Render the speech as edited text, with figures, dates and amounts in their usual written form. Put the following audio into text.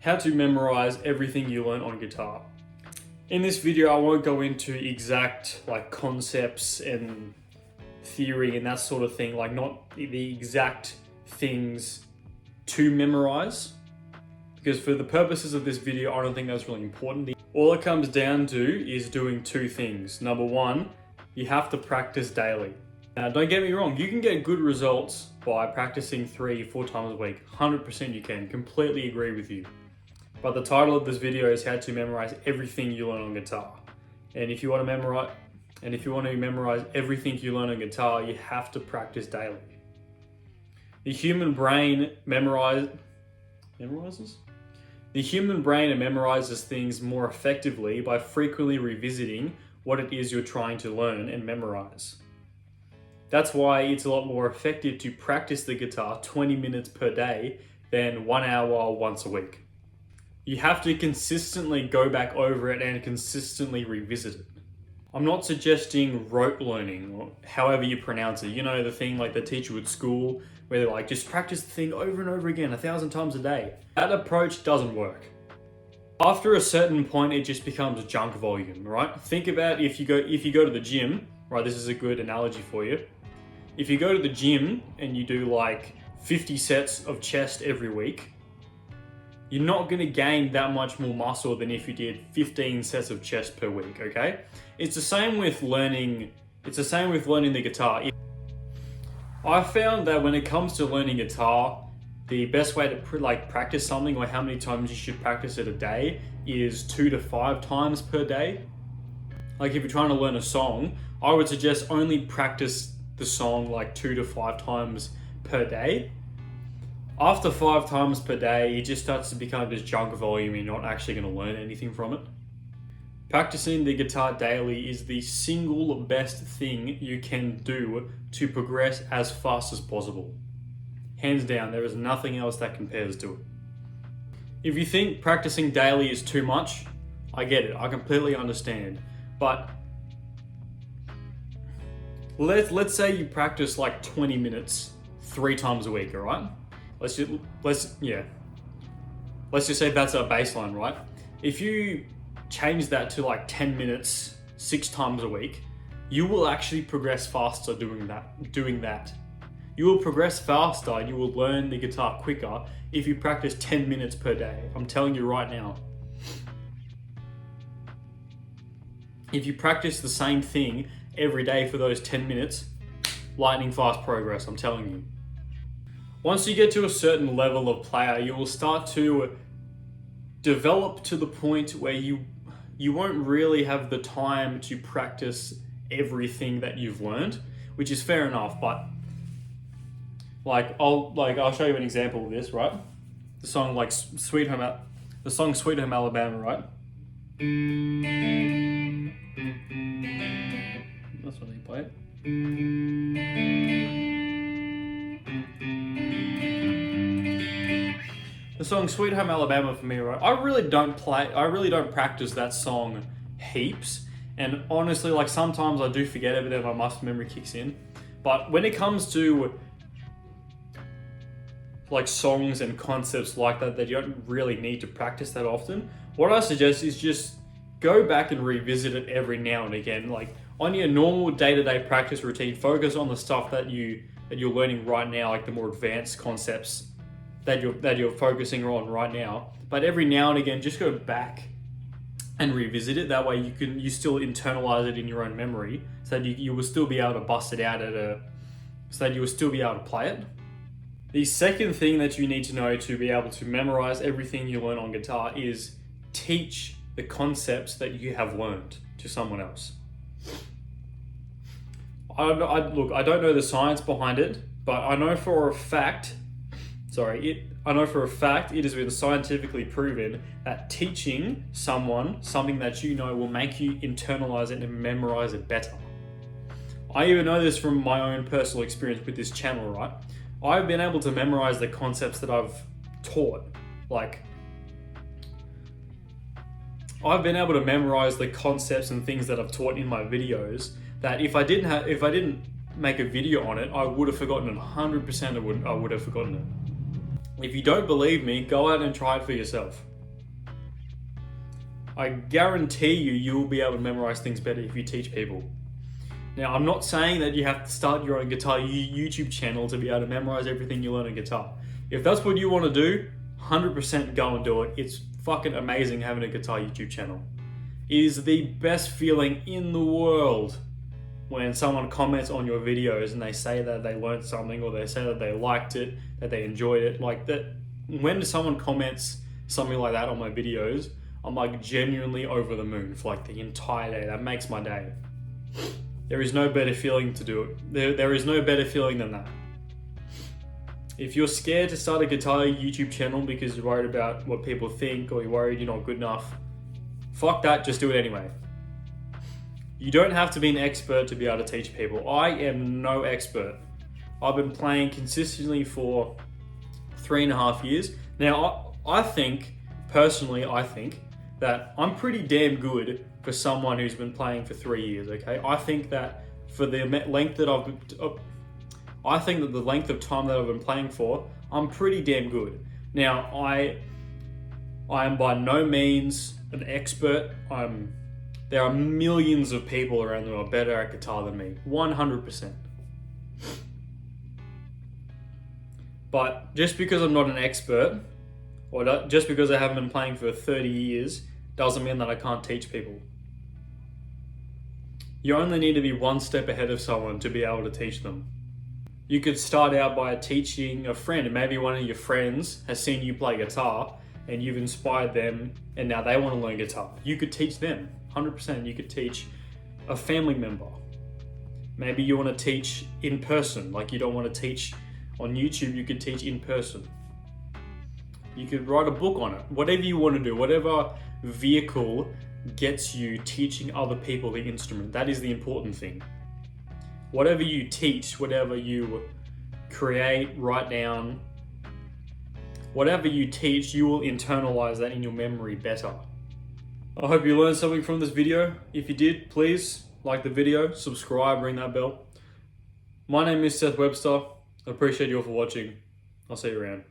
How to memorize everything you learn on guitar. In this video, I won't go into exact concepts and theory and that sort of thing, not the exact things to memorize, because for the purposes of this video, I don't think that's really important. All it comes down to is doing two things. Number one, you have to practice daily. Now, don't get me wrong, you can get good results by practicing 3-4 times a week. 100% you can, completely agree with you. But the title of this video is how to memorize everything you learn on guitar. And if you want to memorize everything you learn on guitar, you have to practice daily. The human brain memorizes? The human brain memorizes things more effectively by frequently revisiting what it is you're trying to learn and memorize. That's why it's a lot more effective to practice the guitar 20 minutes per day than 1 hour once a week. You have to consistently go back over it and consistently revisit it. I'm not suggesting rote learning, or however you pronounce it. You know, the thing like the teacher at school where they're like, just practice the thing over and over again 1,000 times a day. That approach doesn't work. After a certain point, it just becomes junk volume, right? Think about if you go to the gym, right? This is a good analogy for you. If you go to the gym and you do 50 sets of chest every week, you're not going to gain that much more muscle than if you did 15 sets of chest per week, okay? It's the same with learning the guitar. I found that when it comes to learning guitar, the best way to practice something, or how many times you should practice it a day, is 2 to 5 times per day. If you're trying to learn a song, I would suggest only practice the song 2 to 5 times per day. After 5 times per day, it just starts to become this junk volume and you're not actually going to learn anything from it. Practicing the guitar daily is the single best thing you can do to progress as fast as possible. Hands down, there is nothing else that compares to it. If you think practicing daily is too much, I get it, I completely understand. But let's say you practice 20 minutes 3 times a week, all right? Let's just say that's our baseline, right? If you change that to 10 minutes 6 times a week, you will actually progress faster doing that. You will progress faster and you will learn the guitar quicker if you practice 10 minutes per day. I'm telling you right now. If you practice the same thing every day for those 10 minutes, lightning fast progress, I'm telling you. Once you get to a certain level of player, you will start to develop to the point where you won't really have the time to practice everything that you've learned, which is fair enough. But I'll show you an example of this, right? The song Sweet Home Alabama, right? That's what they play it. The song Sweet Home Alabama for me, right? I really don't practice that song heaps. And honestly, sometimes I do forget it, but then my muscle memory kicks in. But when it comes to songs and concepts like that you don't really need to practice that often, what I suggest is just go back and revisit it every now and again. On your normal day-to-day practice routine, focus on the stuff that you're learning right now, the more advanced concepts that you're focusing on right now. But every now and again, just go back and revisit it. That way you still internalize it in your own memory, so that you will still be able to bust it out so that you will still be able to play it. The second thing that you need to know to be able to memorize everything you learn on guitar is teach the concepts that you have learned to someone else. I don't know the science behind it, but I know for a fact it has been scientifically proven that teaching someone something that you know will make you internalize it and memorize it better. I even know this from my own personal experience with this channel, right? I've been able to memorize the concepts that I've taught. I've been able to memorize the concepts and things that I've taught in my videos that if I didn't make a video on it, I would have forgotten it. 100% I would have forgotten it. If you don't believe me, go out and try it for yourself. I guarantee you will be able to memorize things better if you teach people. Now, I'm not saying that you have to start your own guitar YouTube channel to be able to memorize everything you learn on guitar. If that's what you want to do, 100% go and do it. It's fucking amazing having a guitar YouTube channel. It is the best feeling in the world when someone comments on your videos and they say that they learned something, or they say that they liked it, that they enjoyed it. Like that, when someone comments something like that on my videos, I'm like genuinely over the moon for like the entire day. That makes my day. There is no better feeling to do it. There is no better feeling than that. If you're scared to start a guitar YouTube channel because you're worried about what people think, or you're worried you're not good enough, fuck that, just do it anyway. You don't have to be an expert to be able to teach people. I am no expert. I've been playing consistently for 3.5 years. Now, I think, personally, that I'm pretty damn good for someone who's been playing for 3 years, okay? I think that for the length that the length of time that I've been playing for, I'm pretty damn good. Now, I am by no means an expert. There are millions of people around the world better at guitar than me, 100%. But just because I'm not an expert, or just because I haven't been playing for 30 years, doesn't mean that I can't teach people. You only need to be one step ahead of someone to be able to teach them. You could start out by teaching a friend, and maybe one of your friends has seen you play guitar and you've inspired them and now they want to learn guitar. You could teach them, 100%. You could teach a family member. Maybe you want to teach in person, like you don't want to teach on YouTube, you could teach in person. You could write a book on it, whatever you want to do, whatever vehicle gets you teaching other people the instrument. That is the important thing. Whatever you teach, whatever you create, write down, whatever you teach, you will internalize that in your memory better. I hope you learned something from this video. If you did, please like the video, subscribe, ring that bell. My name is Seth Webster. I appreciate you all for watching. I'll see you around.